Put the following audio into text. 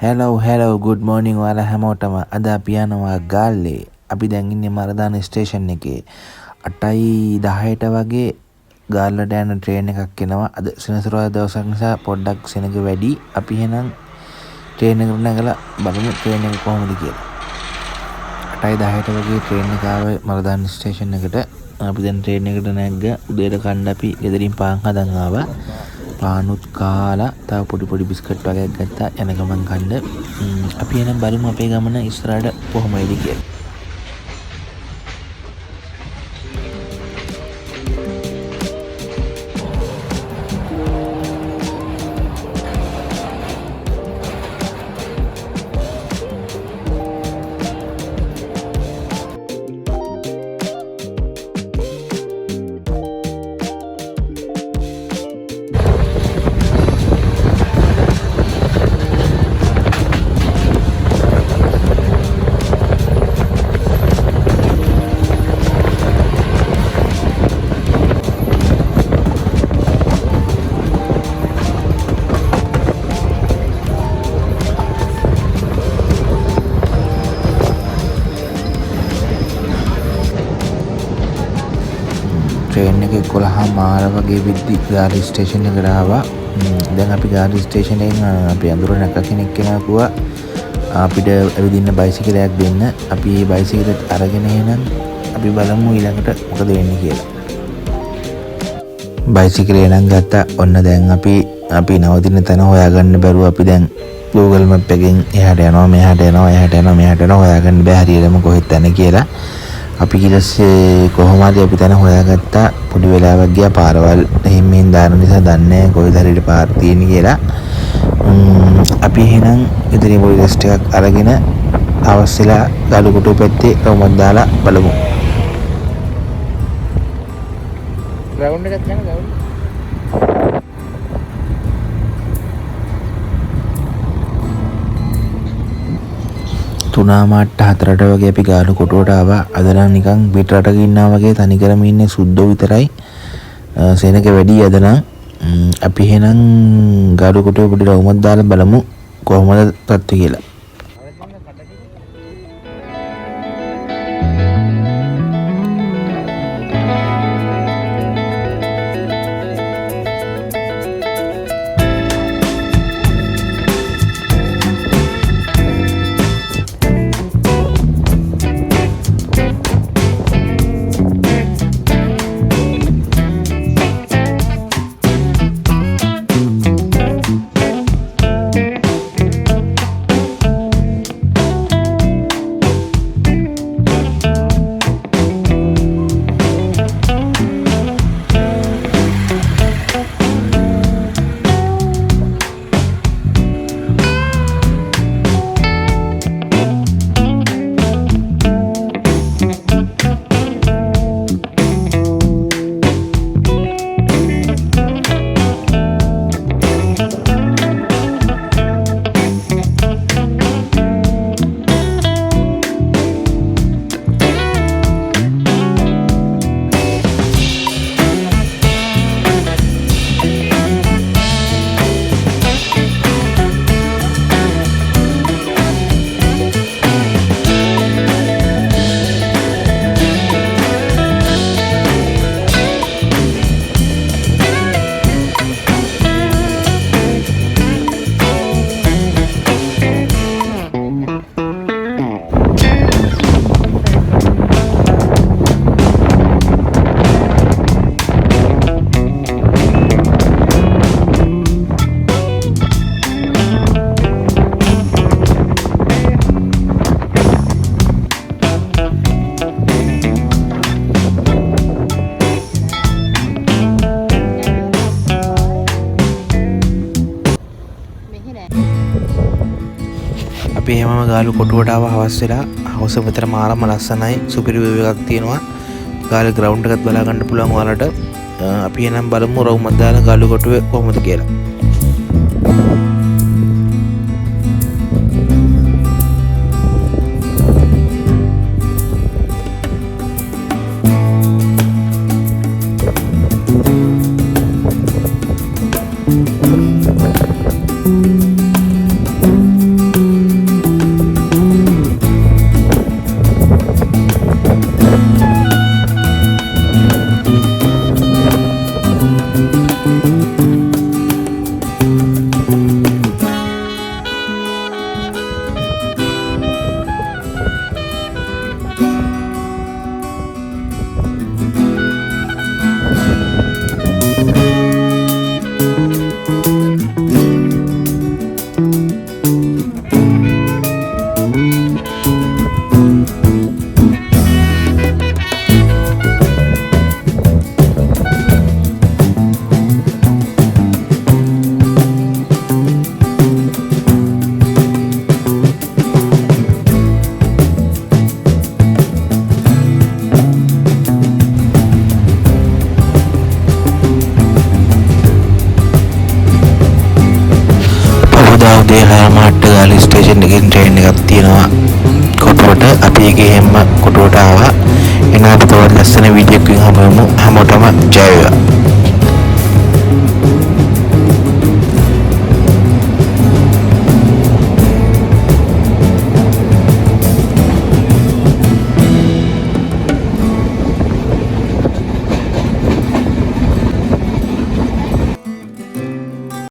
hello good morning ඔයාලා හැමෝටම අද අපි යනවා ගාල්ලේ. අපි දැන් ඉන්නේ මරදාන ස්ටේෂන් එකේ. 8:10ට වගේ ගාල්ලට යන ට්‍රේන් එකක් එනවා. අද සෙනසුරාදා දවසක් නිසා පොඩ්ඩක් සෙනඟ වැඩි. අපි එහෙනම් ට්‍රේන් එකට නැගලා බලමු ට්‍රේන් එක කොහොමද කියලා. 8:10ට වගේ ට්‍රේන් එක ආවේ මරදාන ස්ටේෂන් එකට. අපි දැන් ට්‍රේන් එකට නැග්ගා. උදේට කන්න අපි ගෙදරින් පාන් හදන් ආවා. පානුත් කාලා තව පොඩි බිස්කට් වගේක් ගත්තා යන ගමන් කන්න. අපි එනම් බලමු අපේ ගමන ඉස්සරහට කොහොම වෙයිද කියලා. ට්‍රේන් එක 11:00 වගේ විද්දි ගාලි ස්ටේෂන් එකට ආවා. දැන් අපි ගාලි ස්ටේෂන් එකෙන් අපි අඳුර නැක කෙනෙක් කෙනාකුවා අපිට ඇවිදින්න බයිසිකලයක් දෙන්න. අපි මේ බයිසිකලෙත් අරගෙන එහෙනම් අපි බලමු ඊළඟට මොකද වෙන්නේ කියලා. බයිසිකලේ නම් ගත්තා. ඔන්න දැන් අපි නවතින තැන හොයාගන්න බැරුව අපි දැන් Google Map එකෙන් එහාට යනවා මෙහාට යනවා හොයාගන්න බෑ හරියටම කොහෙද යන්නේ කියලා. අපි ඊටසේ කොහොම හරි අපි තන හොයාගත්තා. පොඩි වෙලාවක් ගියා පාරවල් එහෙම දාන නිසා දන්නේ නැහැ කොයිද හරියට පාර තියෙන්නේ කියලා. අපි එහෙනම් ඉදිරිය පොඩි ටෙස්ට් එකක් අරගෙන අවශ්‍යලා ගලුකොටු පැත්තේ රවුමක් දාලා බලමු. ග්‍රවුන්ඩ් එකක් යන ග්‍රවුන්ඩ් තුනාමාට්ට 4ට වගේ අපි ගාලු කොටුවට ආවා. අද නම් නිකන් පිට රටක ඉන්නා වගේ තනිකරම ඉන්නේ සුද්දෝ විතරයි. සෙනඟ වැඩි අද නම්. අපි එහෙනම් ගාලු කොටුවේ පොඩි රවුමක් දාලා බලමු කොහොමද තත්ත්වය කියලා. අපි එහෙමම ගාලු කොටුවට ආව හවස් වෙලා. හවස විතර මාරම ලස්සනයි. සුපිරි වේව් එකක් තියෙනවා. ගාලේ ග්‍රවුන්ඩ් එකත් බලා ගන්න පුළුවන් ඔයාලට. අපි එහෙනම් බලමු රවුමක් දාලා ගාලු කොටුවේ කොහොමද කියලා. මාට්ට ගාලි ස්ටේෂන් එකෙන් ට්‍රේන් එකක් තියෙනවා කොටුවට. අපි ඒකේ හැම කොටුවට ආවා. එනවාට තවත් ලස්සන වීඩියෝ එකකින් හමුවෙමු. හැමෝටම ජය වේවා.